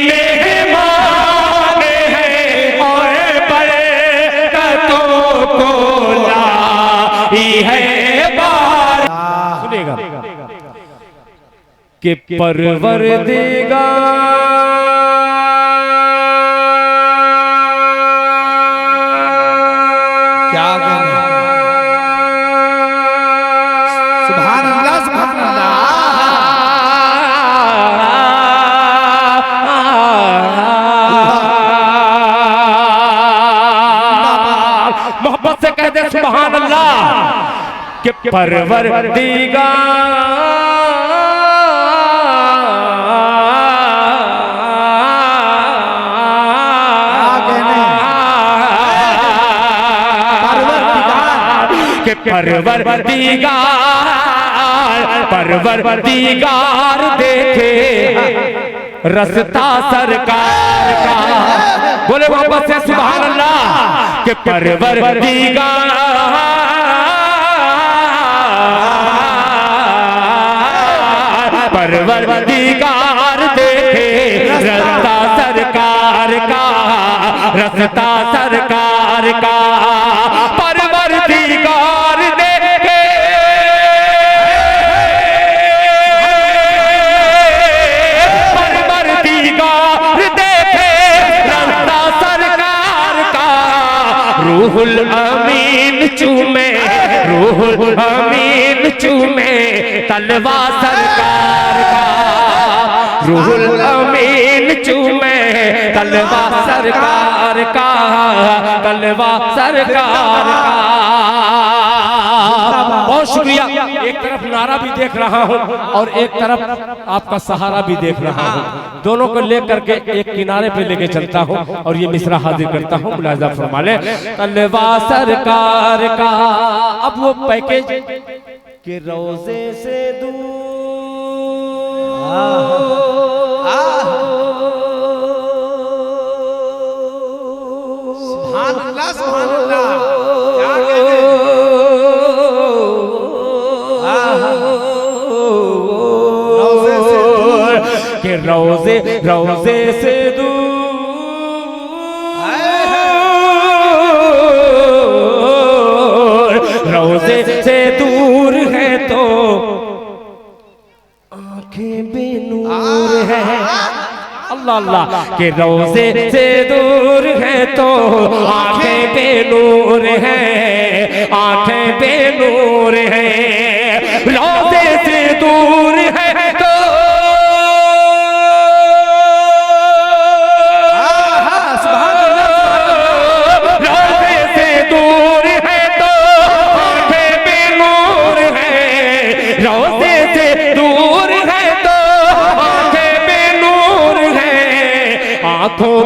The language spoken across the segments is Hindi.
मेहमान है और बरकतों को लाई है बार। सुनिएगा कि परवरदिगार क्या कहना, सुभान अल्लाह सुभान अल्लाह। मोहब्बत से कह दे सुभान अल्लाह कि परवरदिगार परवरदिगार देखे रास्ता सरकार का। बोले वापस से सुभान अल्लाह कि परवरदिगार देखे रास्ता सरकार का, रास्ता सरकार का। परवरदिगार देखे रास्ता सरकार का। रूहुल अमीन चूमे, रूहुल अमीन चूमे तलवा सरकार का। रूहुल अमीन चूमे तलवा सरकार का, तलवा सरकार का। बहुत शुक्रिया। एक तरफ नारा भी देख रहा हूँ और एक तरफ आपका सहारा भी देख रहा हूँ। दोनों को लेकर के एक किनारे पे लेके चलता हूँ और ये मिसरा हाजिर करता हूँ। मुलाहिजा फरमा ले, तलवा सरकार का। अब वो पैकेज के रोजे से दूर सुभान अल्लाह सुभान अल्लाह। के रोजे रोजे से दूर, रोजे से दूर है तो आंखें बेनूर है। अल्लाह अल्लाह के रोजे से दूर है तो आंखें बेनूर है, आंखें बेनूर है। रोजे से दूर है तो रोजे से दूर है तो आंखें बेनूर है। रोजे से दूर है तो आंखें बेनूर है। आंखों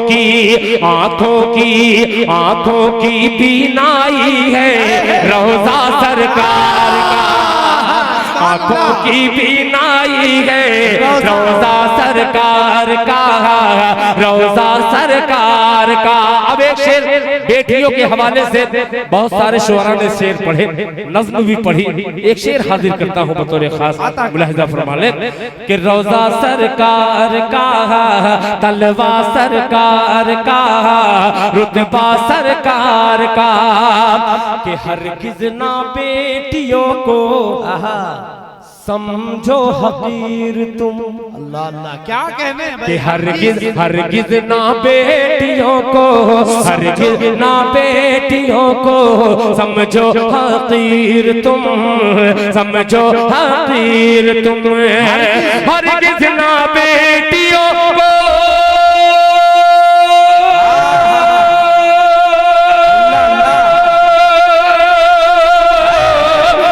की बीनाई है रोजा सरकार का। आंखों की बीनाई है रोजा सरकार का, रोजा सरकार का। अब एक शेर बेटियों के हवाले से बहुत सारे शुअरा ने शेर पढ़े, नज़्म भी पढ़ी। एक शेर हाजिर करता हूँ बतौर खास। मुलाहिजा फरमा ले कि रोजा सरकार का, तलवा सरकार का, रुतबा सरकार का। कि हरगिज़ ना बेटियों को समझो हकीर तुम। अल्लाह अल्लाह क्या कहने हैं कि हरगिज़ ना बेटियों को, हरगिज़ ना बेटियों को समझो हकीर तुम, समझो हकीर तुम। हरगिज़ ना बेटियों को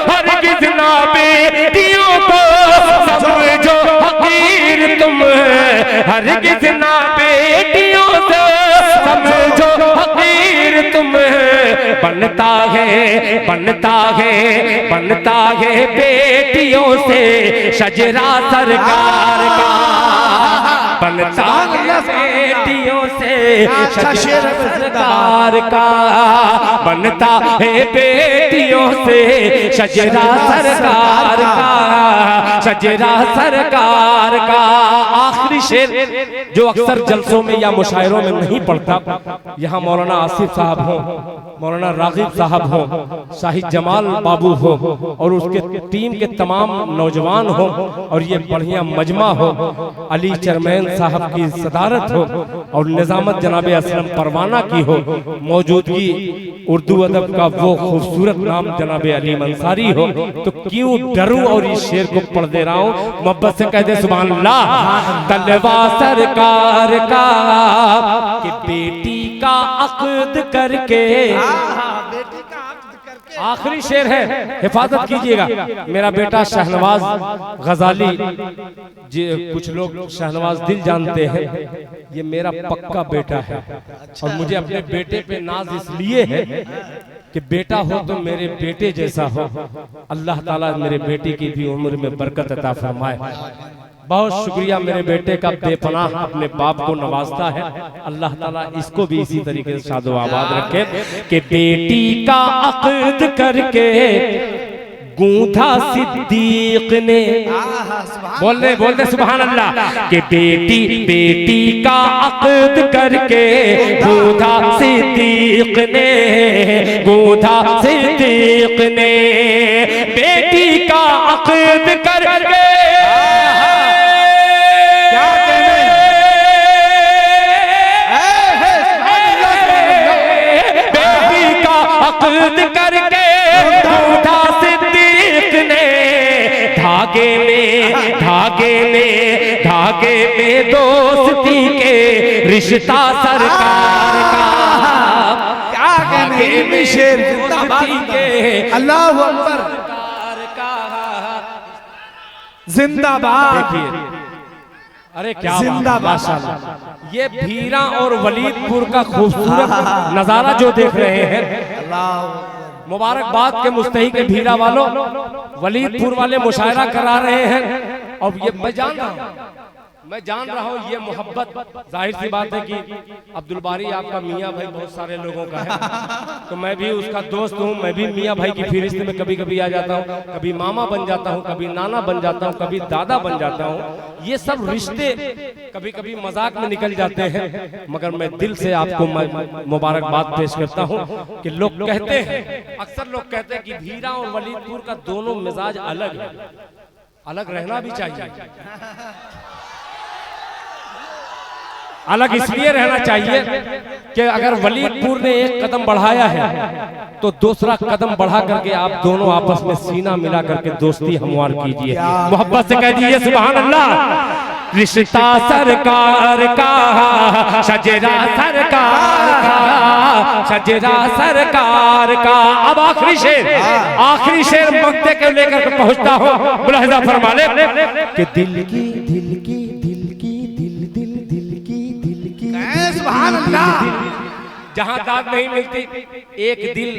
हरगिज़ ना बेटियों से समझो हकीर तुम। बनता है बेटियों से शजरा सरकार का। बनता है बेटियों से अच्छा शेर है सरकार का, बनता है बेटियों से शजरा सरकार का, शजरा सरकार का। आखिरी शेर जो अक्सर जलसों में या मुशायरों में नहीं पढ़ता, यहाँ मौलाना आसिफ साहब हो, मौलाना रागिब साहब हो, शाहिद जमाल बाबू हो और उसके टीम के तमाम नौजवान हो और ये बढ़िया मजमा हो, अली चरमैन साहब की सदारत हो और निजामत जनाब असलम परवाना की हो, मौजूदगी उर्दू अदब का वो खूबसूरत नाम जनाब अली मंसारी हो, तो क्यों डरूं और इस शेर को पढ़ दे रहा हूँ। मोहब्बत से कह दे सुभान अल्लाह। तलवा सरकार का कि बेटी का अक़्द करके, आखिरी शेर है, हिफाजत कीजिएगा। मेरा बेटा शहनवाज गजाली, कुछ लोग शहनवाज दिल जानते हैं, ये मेरा पक्का बेटा है और मुझे अपने बेटे पे नाज इसलिए है कि बेटा हो तो मेरे बेटे जैसा हो। अल्लाह ताला मेरे बेटे की भी उम्र में बरकत अता फरमाए। बहुत शुक्रिया मेरे बेटे का, बेपनाह अपने बाप को नवाजता है। अल्लाह ताला इसको भी इसी तरीके से शादो आबाद रखे कि बेटी का अक़्द करके गूंथा सिद्दीक ने, बोलते सुभान अल्लाह कि बेटी का अक़्द करके गूंथा सिद्दीक ने, गूंथा सिद्दीक ने, बेटी का अक़्द करके करके गूंथा सिद्दीक ने, धागे में दोस्ती के रिश्ता सरकार का। क्या कहने में शेर के अल्लाह अकबर जिंदाबाद। देखिए अरे क्या माशाल्लाह, ये भीरा और वलीदपुर का खूबसूरत नजारा जो देख रहे हैं, मुबारकबाद के मुस्तहिक भीरा वालों, वलीदपुर वाले मुशायरा करा रहे हैं और ये मैं जान रहा हूँ ये मोहब्बत, जाहिर सी बात है कि अब्दुल बारी आपका मियाँ भाई बहुत सारे लोगों का है, तो मैं भी उसका दोस्त हूँ, मैं भी मियाँ भाई की फहरिस्त में कभी कभी आ जाता हूँ, कभी मामा बन जाता हूँ, कभी नाना बन जाता हूँ, कभी दादा बन जाता हूँ। ये सब रिश्ते कभी कभी मजाक में निकल जाते हैं, मगर मैं दिल से आपको मुबारकबाद पेश करता हूँ कि लोग कहते हैं, अक्सर लोग कहते हैं कि भीरा और वलीदपुर का दोनों मिजाज अलग है, अलग रहना भी चाहिए। अलग इसलिए रहना चाहिए कि अगर वलीदपुर ने एक कदम बढ़ाया है तो दूसरा कदम बढ़ा करके आप दोनों आपस में सीना मिला करके दोस्ती हमवार कीजिए। मोहब्बत से कह दीजिए सुभान अल्लाह। रिश्ता सरकार का, शजरा सरकार का, शजरा सरकार का। अब आखिरी शेर मक्ते के लेकर पहुंचता हूँ, मुलाहिजा फरमा ले कि दिल की सुभान अल्लाह। जहाँ दाद नहीं मिलती, एक दिल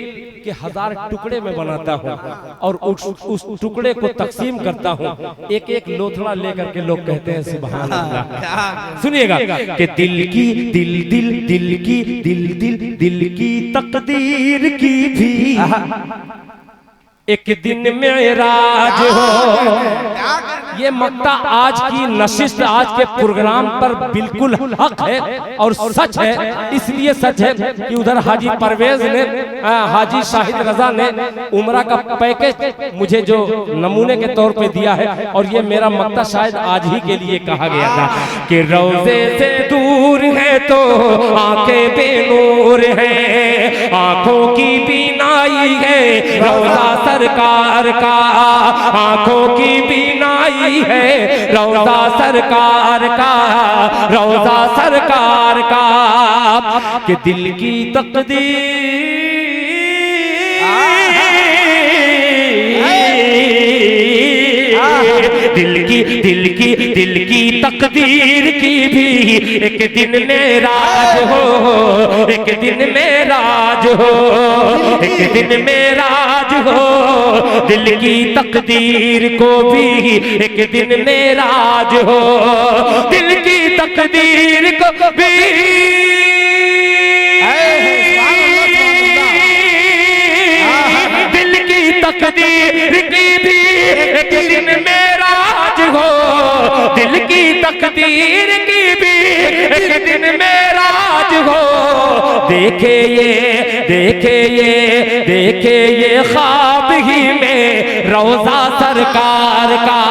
के 1000 टुकड़े में बनाता हूँ और उस टुकड़े को तकसीम करता हूँ, एक एक लोथड़ा लेकर के लोग कहते हैं सुभान अल्लाह। सुनिएगा कि दिल की तकदीर की भी एक दिन मेराज हो। ये मक्ता आज की नशिस्त, आज के प्रोग्राम पर बिल्कुल हक है और सच है। इसलिए सच है कि उधर हाजी परवेज ने, हाजी शाहिद रजा ने उमरा का पैकेज मुझे जो नमूने के तौर पे दिया है, और ये मेरा मक्ता शायद आज ही के लिए कहा गया था कि रोज़े से दूर है तो आंखें बेनूर है, आंखों की बीनाई है रोज़ा सरकार का, आंखों की बीनाई है रोज़ा सरकार का, रोज़ा सरकार का। कि दिल की तकदीर, दिल की तकदीर की भी एक दिन मेराज हो, एक दिन मेराज हो, एक दिन मेराज हो। दिल की तकदीर को भी एक दिन मेराज हो, दिल की तकदीर को भी दिल की तकदीर की भी एक दिन मेराज हो, दिल की तकदीर की भी एक दिन मेराज हो। देखे ये ख्वाब ही में रोजा सरकार का।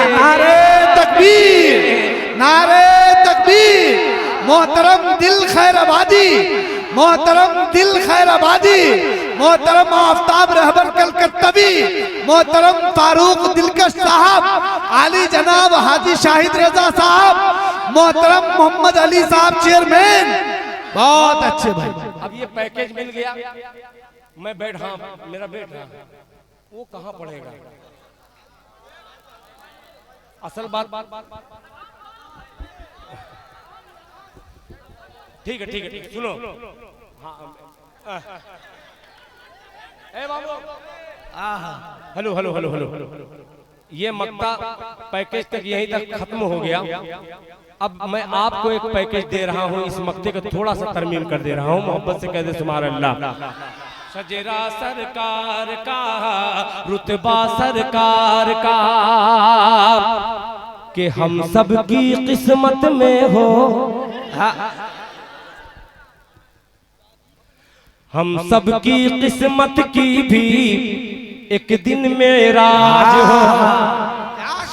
नारे तकबीर, नारे तकबीर। मोहतरम दिल खैराबादी, मोहतरम दिल खैराबादी, मोहतरम आफ्ताब रहबर कलकत्तवी, मोहतरम फारूक दिलकश साहब, आली जनाब हाजी शाहिद रजा साहब, मोहतरम मोहम्मद अली साहब चेयरमैन, बहुत अच्छे भाई। अब ये पैकेज मिल गया, मैं बैठ, हाँ मेरा बैठ रहा, वो कहाँ पड़ेगा? असल बात ठीक है सुनो। हाँ हेलो, ये मक्ता पैकेज तक यहीं तक खत्म हो गया। अब मैं आपको एक पैकेज दे रहा हूँ, इस मक्ते को थोड़ा सा तरमीम कर दे रहा हूँ। मोहब्बत से कह दे सुभान अल्लाह। सजरा सरकार का, रुतबा सरकार का, कि हम सब की किस्मत में हो, हम सब की किस्मत की भी एक दिन मेराज हो।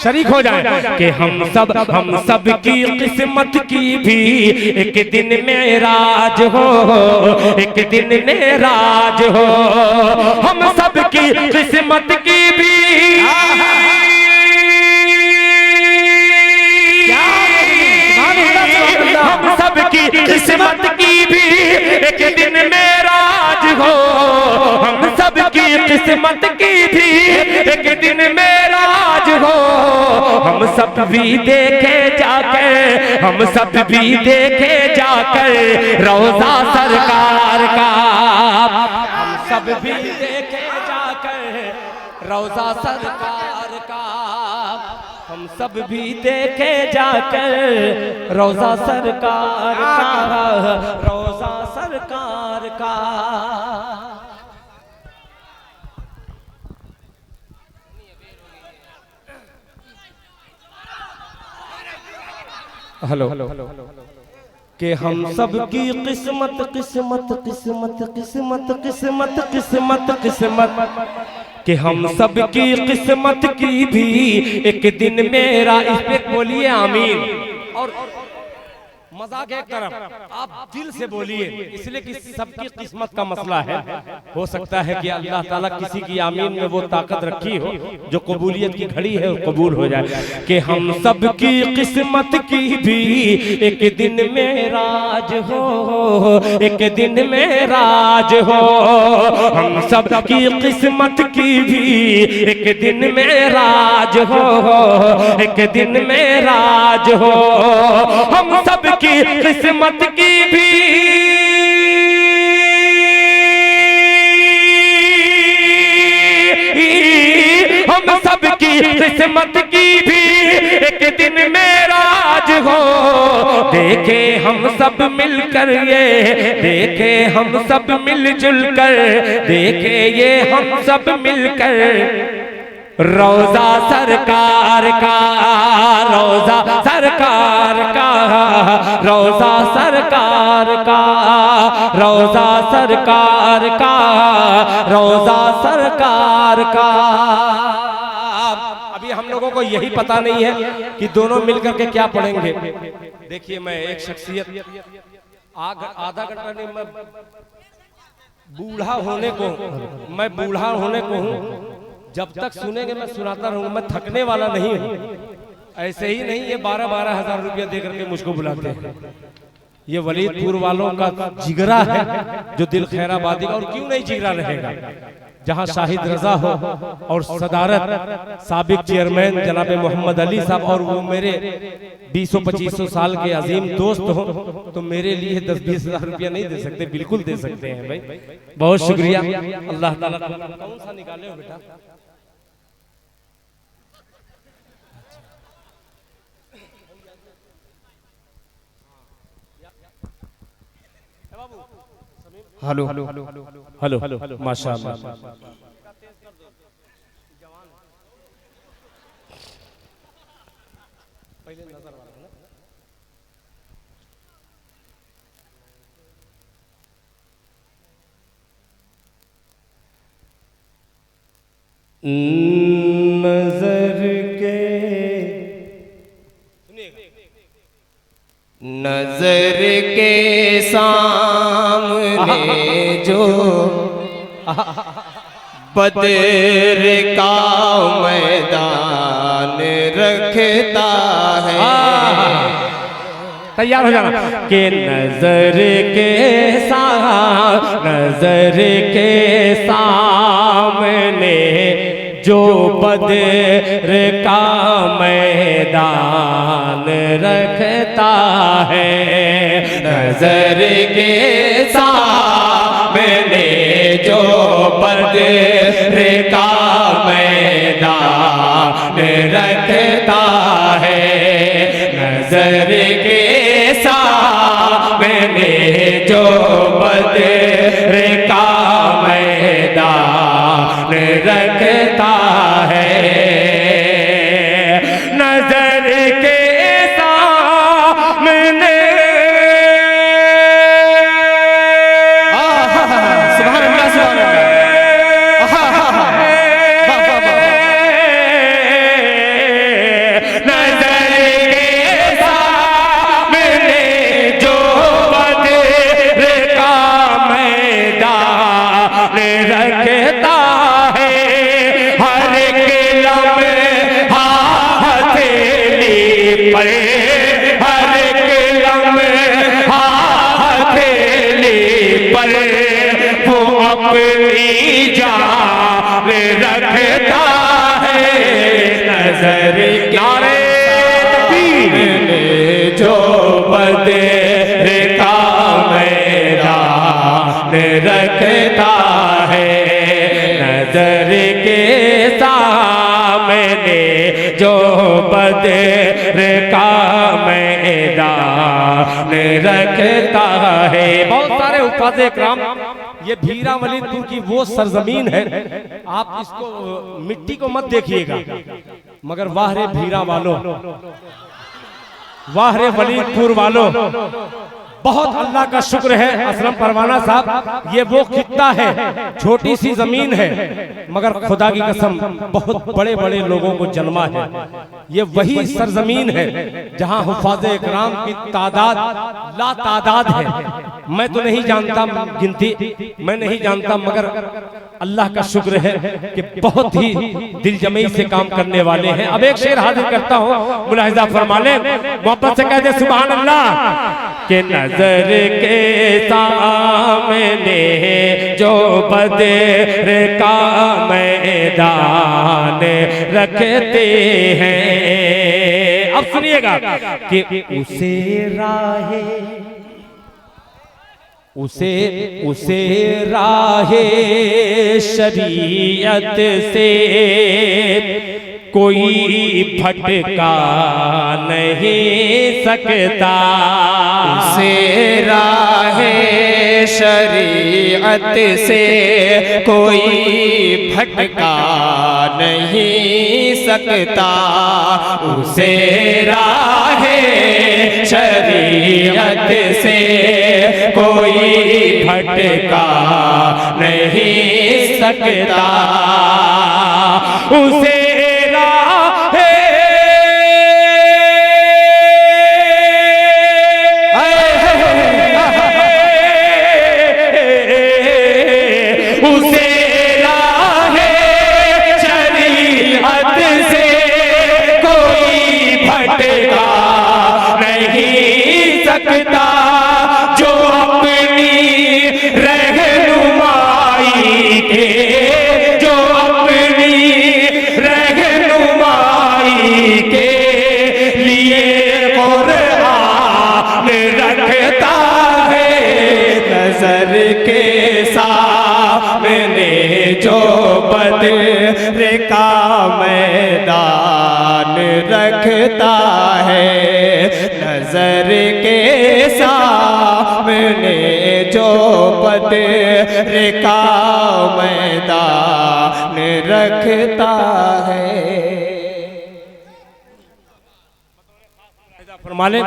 शरीक हो जाए कि हम सब की किस्मत की भी एक दिन मेराज हो, एक दिन मेराज हो। हम सब की किस्मत की भी हम सब की किस्मत की भी एक दिन मेराज हो, हम सब की किस्मत की भी एक दिन मेराज हो। हम सब भी देखे जाकर, हम सब भी देखे जाकर रोजा सरकार का, हम सब भी देखे जाकर रोजा सरकार का, हम सब भी देखे जाकर रोजा सरकार का, रोजा सरकार का। हेलो कि हम सब की किस्मत किस्मत किस्मत किस्मत किस्मत किस्मत किस्मत, कि हम सब की किस्मत की भी एक दिन मेरा। इस पे बोलिए आमीन। और मजाक एक तरफ, आप दिल से बोलिए, इसलिए कि सबकी किस्मत का मसला है। हो सकता है कि अल्लाह ताला किसी की आमीन में वो ताकत रखी हो जो कबूलियत की घड़ी है, कबूल हो जाए। कि हम सब की किस्मत की भी एक दिन मेराज हो, एक दिन मेराज हो। हम सब की किस्मत की भी एक दिन मेराज हो, एक दिन मेराज हो। हम सब की किस्मत की भी हम सब की किस्मत की भी एक दिन मेराज हो। देखे हम सब मिलकर ये, देखे हम सब मिलजुल कर, देखे ये हम सब मिलकर रोजा सरकार का, रोजा सरकार का, रोजा सरकार का, रोजा सरकार का, रोजा सरकार का। अभी हम लोगों को यही पता नहीं है कि दोनों मिलकर के क्या पढ़ेंगे। देखिए मैं एक शख्सियत आधा घंटा नहीं, मैं बूढ़ा होने को हूँ। जब तक सुनेंगे मैं सुनाता रहूंगा, मैं थकने वाला नहीं हूँ। ऐसे ही नहीं ये 12-12 हजार रुपया दे करके मुझको बुलाते हैं। ये वलीदपुर वालों का जिगरा है जो दिल खैराबादी का। और क्यों नहीं जिगरा रहेगा, जहां शाहिद रजा हो और सदारत साबिक चेयरमैन जनाब मोहम्मद अली साहब, और वो मेरे 20-25 साल के अजीम दोस्त हो, तो मेरे लिए 10-20 हजार रुपया नहीं दे सकते? बिल्कुल दे सकते हैं भाई। बहुत शुक्रिया। अल्लाह ताला। कौन सा निकाले हो बेटा? हेलो हेलो माशाअल्लाह। नजर के सामने जो बदर का मैदान रखता है। तैयार हो जाना कि नजर के सामने जो बदर का मैदान रखता है। नजर के सामने जो बदर का मैदान रखता है। नजर के सामने जो बदर का मैदान रखता है। नजर के सामने सुभान अल्लाह सुभान अल्लाह। नजर के सामने जो बदर का मैदान रखता है। हर एक लम्हा हथेली पर, हर एक लम्हा हथेली पर वो अपनी जान रखता है। नजर नारे तकबीर जो बदर का मैदान रखता है। नजर के सामने जो बदर का मैदान रखता है। बहुत सारे उस्ताद इकराम, ये भीरा वलीदपुर की वो सरजमीन है, आप इसको मिट्टी को मत देखिएगा, मगर वाह रे भीरा वालों, वाह रे वलीदपुर वालों, बहुत अल्लाह का शुक्र है। असलम परवाना साहब, ये वो खित्ता है, छोटी सी जमीन है, मगर खुदा की कसम बहुत बड़े बड़े लोगों को जन्मा है। ये वही सरजमीन है जहां हुफ़ाज़ इकराम की तादाद ला तादाद है। मैं तो नहीं जानता गिनती, मैं नहीं जानता, मगर अल्लाह का शुक्र है कि बहुत ही दिलजमई से काम करने वाले हैं। अब एक शेर हाजिर करता हूँ, मुलाहिजा फरमा लें, मोहब्बत से कह दे सुभान अल्लाह। कि नजर के सामने जो बदर का मैदान रखते हैं। अब सुनिएगा कि उसे राहे शरीयत से कोई भटका नहीं सकता। उसे राहे शरीयत से कोई भटका नहीं सकता। उसे राहे शरीयत से कोई भटका नहीं सकता। उसे जो अपनी रहनुमाई के, जो अपनी रहनुमाई के लिए कुरान रखता है। नजर के सामने जो बदर का मैदान रखता है। नजर के सामने जो का मैदान रखता है। फरमाले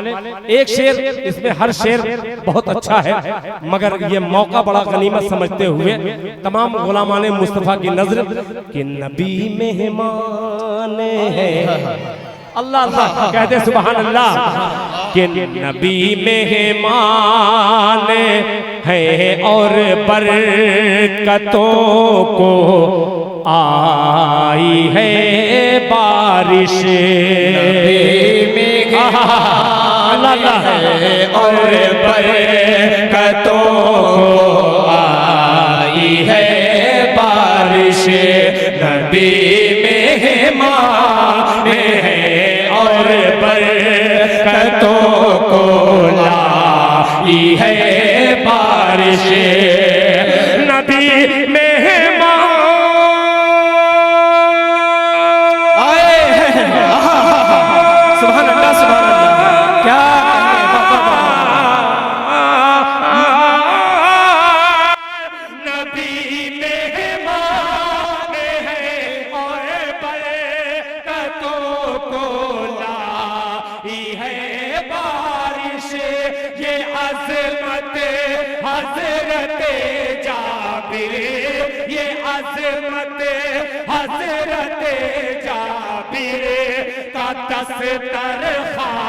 एक शेर, इसमें हर शेर बहुत अच्छा है, मगर ये मौका बड़ा गनीमत समझते हुए तमाम गुलामाने मुस्तफ़ा की नजर कि नबी मेहमान है, अल्लाह अल्लाह कहते सुभान अल्लाह, कि नबी मेहमान है और बरकतों को आई है बारिश। अल्लाह है और बरकतों को आई है बारिश। नबी मेहमान है और बरकतों को लाई है बारिश। नबी मेहमान आए हैं। सुभान अल्लाह, सुभान अल्लाह, क्या नबी मेहमान है और बरकतों को लाई है बारिश। ये अज़मत हज़रत जाबिर, ये अज़मत हज़रत जाबिर का दस्तरख़्वान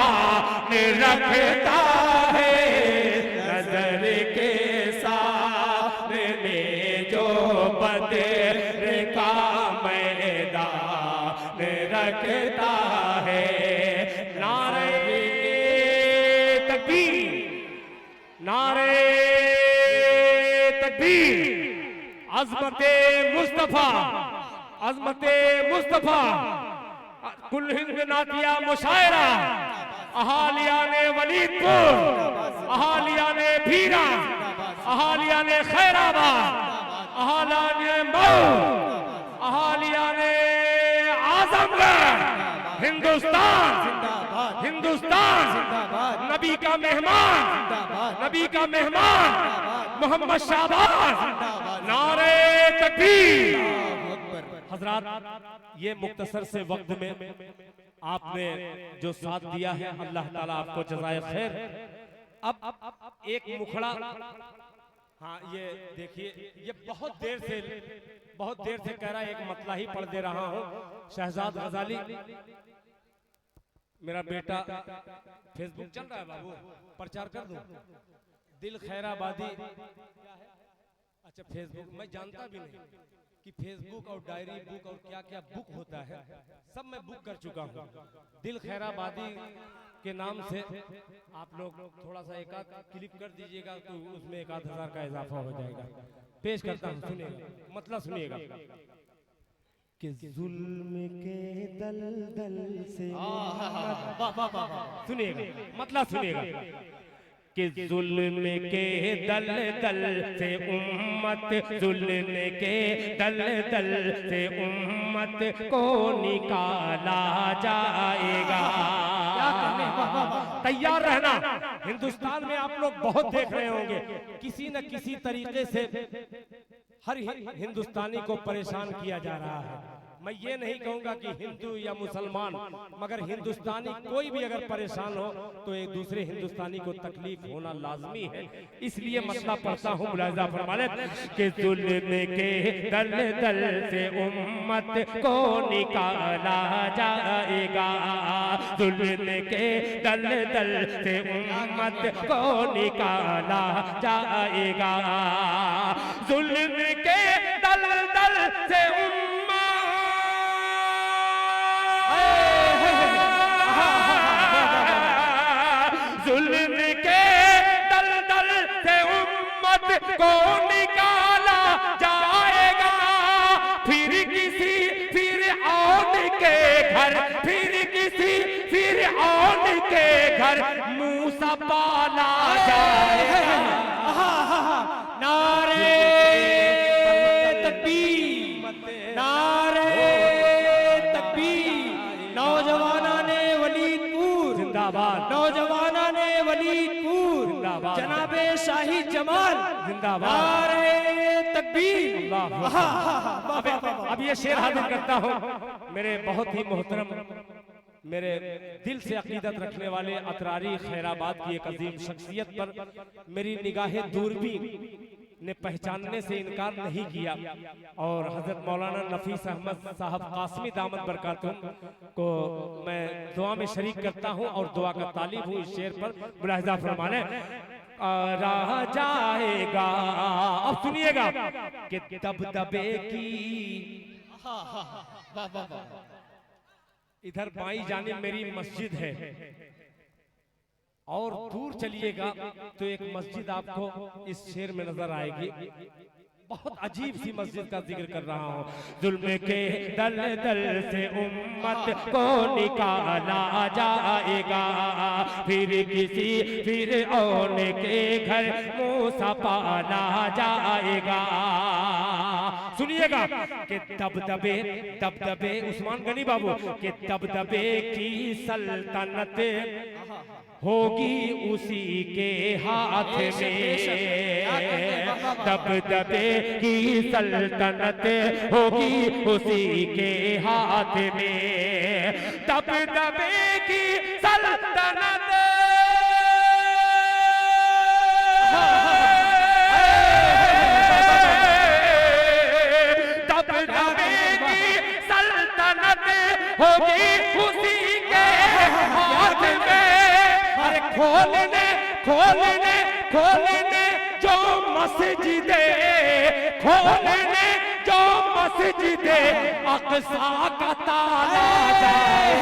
रखता है। नजर के सामने जो बदर का मैदान रखता है। नारे तकबीर, नारे तकबीर, अज़मते मुस्तफ़ा, अज़मते मुस्तफ़ा, कुल हिंद नातिया मुशायरा, अहालिया ने वलीदपुर, अहालिया ने भीरा, अहालिया ने खैराबाद, अहालिया ने मऊ, अहालिया ने आजमगढ़, हिंदुस्तान, हिंदुस्तान, नबी का मेहमान, नबी का मेहमान मोहम्मद शाहबाज, नारे तकबीर। हजरात, ये मुख्तसर से वक्त में आपने जो साथ दिया है, अल्लाह ताला आपको जज़ाए खैर। अब एक मुखड़ा, हाँ ये देखिए, ये बहुत देर से कह रहा है, एक मतला ही पढ़ दे रहा हूँ। शहजाद गजाली, मेरा बेटा फेसबुक चल रहा है बाबू, प्रचार कर दूं? दिल खैराबादी, अच्छा फेसबुक मैं जानता भी नहीं कि फेसबुक और डायरी बुक और क्या क्या बुक होता है, सब मैं बुक कर चुका हूँ। दिल खैराबादी के नाम से आप लोग थोड़ा सा एक आध क्लिक कर दीजिएगा तो उसमें 1,000 का इजाफा हो जाएगा। पेश करता हूँ, सुनिएगा, मतलब सुनिएगा कि जुल्म के दलदल से, सुनिएगा मतलब सुनिएगा कि जुल्म के दलदल से उम्मत, जुल्म के दलदल से उम्मत को निकाला जाएगा। तैयार रहना। हिंदुस्तान में आप लोग बहुत देख रहे होंगे, किसी न किसी तरीके से हर हिंदुस्तानी को परेशान किया जा रहा है। मैं ये नहीं कहूंगा कि हिंदू या मुसलमान, मगर हिंदुस्तानी कोई भी अगर परेशान हो तो एक दूसरे हिंदुस्तानी को तकलीफ होना लाजमी है। इसलिए मसला पढ़ता हूँ, मुलाहिजा फरमाने कि जुल्म के दलदल से उम्मत को निकाला जाएगा, जुल्म के दलदल से उम्मत को निकाला जाएगा, जुल्म के दलदल से को निकाला जाएगा। फिर किसी फिरऔन के घर, फिर किसी फिरऔन के घर मूसा पाला जाएगा। नारे तकबीर, नारे तकबीर। नौजवाना ने वलीदपुर जिंदाबाद, नौजवाना ने वलीदपुर जिंदाबाद। जिंदाबाद। जनाबे शाही जमाल जिंदाबाद। नारे तकबीर। अब ये शेर हाजिर करता हूँ मेरे बहुत ही मोहतरम, मेरे दिल से अकीदत रखने वाले अतरारी खैराबाद की एक अजीम शख्सियत पर मेरी निगाहें दूरबीन ने पहचानने से इनकार नहीं किया, और हजरत मौलाना नफीस अहमद साहब कासमी दामद बरकातुहू को मैं दुआ में शरीक करता हूँ और दुआ का तालिब हूँ। इस शेर पर मुलाहिजा फरमाने रहा जाएगा। अब सुनिएगा कि दबदबे की इधर बाईं जानिब मेरी मस्जिद है, और दूर चलिएगा तो एक मस्जिद आपको इस शेर में नजर आएगी। बहुत अजीब सी मस्जिद का जिक्र कर रहा हूँ। जुल्म के दलदल से उम्मत को निकाला जाएगा, फिर किसी फिरऔन के घर मूसा पाला जाएगा। सुनिएगा कि दबदबे दबदबे उस्मान गनी बाबू के दबदबे की सल्तनत होगी उसी के हाथ में, दबदबे की सल्तनत होगी उसी के हाथ में, दबदबे की सल्तनत होगी उसी के हाथ में। अरे खोलने खोलने खोलने जो मस्जिदे, खोलने जो मस्जिदे अक़सा का ताला जाए।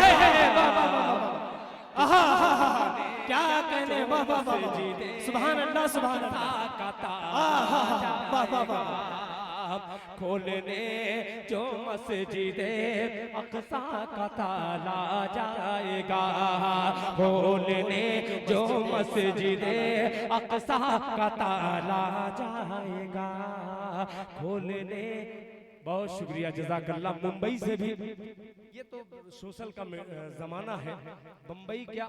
क्या कहने बाबा, सुभान अल्लाह सुभान अल्लाह का ताला खोलने जो मस्जिदे अक़सा का ताला जाएगा, खोलने जो मस्जिदे अक़सा का ताला जाएगा, खोलने। बहुत शुक्रिया, जज़ाकल्लाह। मुंबई से भी, ये तो सोशल का जमाना है, बम्बई क्या,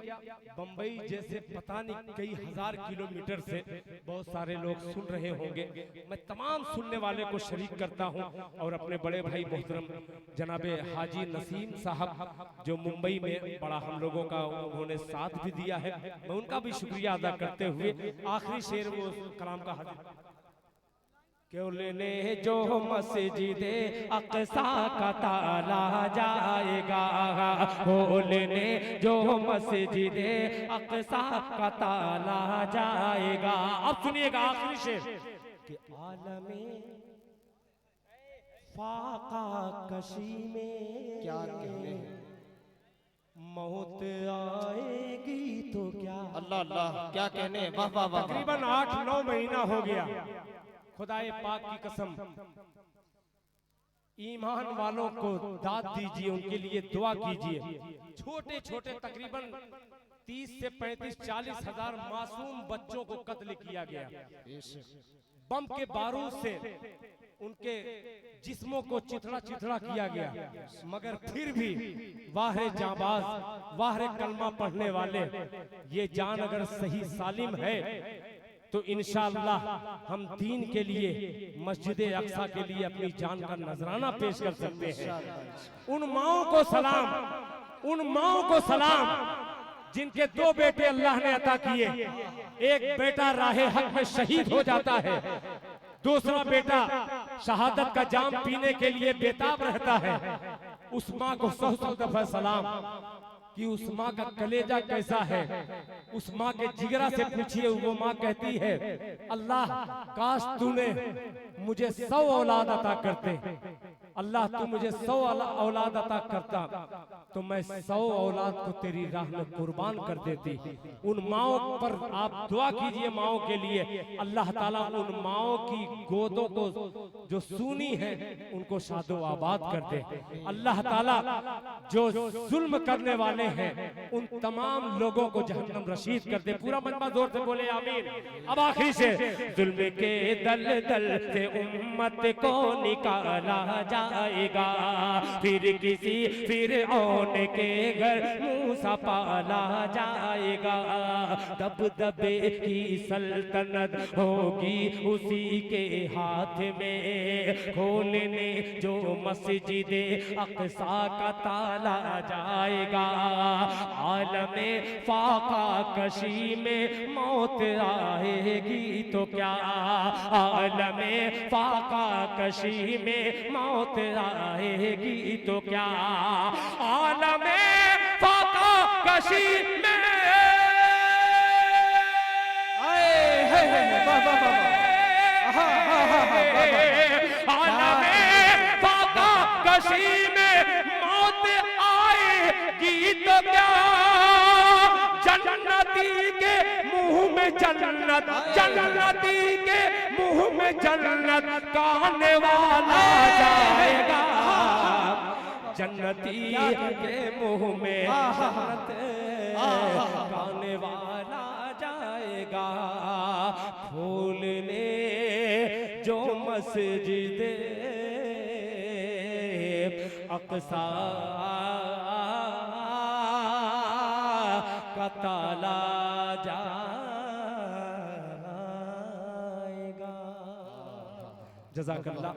बम्बई जैसे पता नहीं कई हजार किलोमीटर से बहुत सारे लोग सुन रहे होंगे। मैं तमाम सुनने वाले को शरीक करता हूं, और अपने बड़े भाई मोहतरम जनाबे हाजी नसीम साहब जो मुंबई में बड़ा हम लोगों का उन्होंने साथ भी दिया है, मैं उनका भी शुक्रिया अदा करते हुए आखिरी शेर वो कलाम का हाजिर। खोलने जो मस्जिदे अक़सा का ताला जाएगा, खोलने जो मस्जिदे अक़सा का ताला जाएगा। अब सुनिएगा आखिरी शेर कि आलमे फाका कशी में क्या कहने मौत आएगी तो क्या। अल्लाह अल्लाह, क्या कहने, वाह वाह वाह। तकरीबन 8-9 महीना हो गया। खुदाए पाक की कसम, ईमान वालों को दाद दीजिए, उनके लिए दुआ कीजिए। छोटे छोटे तकरीबन 30 से 35-40 हजार मासूम बच्चों को कत्ल किया गया। बम के बारूद से उनके जिस्मों को चिथड़ा चिथड़ा किया गया, मगर फिर भी वाहे जाबाज, वाहे कलमा पढ़ने वाले, ये जान अगर सही सालिम है तो इंशाअल्लाह हम दीन के लिए, मस्जिद अक़सा के लिए अपनी जान का नजराना पेश कर सकते हैं। उन माओं को सलाम, उन माओं को सलाम जिनके 2 बेटे अल्लाह ने अता किए। एक बेटा राहे हक में शहीद हो जाता है, दूसरा बेटा शहादत का जाम पीने के लिए बेताब रहता है। उस माँ को 100 दफा सलाम कि उस माँ का कलेजा कैसा है। उस माँ के जिगरा से पूछिए, वो माँ कहती है, अल्लाह काश तूने मुझे 100 औलाद अता करते, अल्लाह तू मुझे 100 औलाद अता करता तो मैं 100 औलाद को तेरी राह में कुर्बान कर देती। उन माओं पर आप दुआ कीजिए, माओं के लिए। अल्लाह ताला उन माओं की गोदों को जो सुनी है उनको शादो आबाद कर दे। अल्लाह ताला जो जुल्म करने वाले हैं उन तमाम लोगों को जहन्नम रशीद कर दे। पूरा मजमा जोर से बोले आमीन। अब आखिर से जुल्म के दल दल से उम्मत को निकाला जाएगा, फिर किसी फिरऔन के घर मूसा पाला जाएगा। दबदबे की सल्तनत होगी उसी के हाथ में, खोलने जो मस्जिदे अक़सा का ताला जाएगा। आलमे फाका कशी में मौत आएगी तो क्या, आलमे फाका कशी में मौत आएगी तो क्या, आलमे फाका कशी में आलमे फाका कशी में मौत आएगी तो क्या, जन्नती के मुंह में जन्नत, जन्नती के मुंह में जन्नत कहने वाला जाएगा, जन्नती के मुंह में जन्नत कहने वाला जाएगा। खोलने जो मस्जिद अक़सा का ताला जाएगा। जज़ाकल्लाह।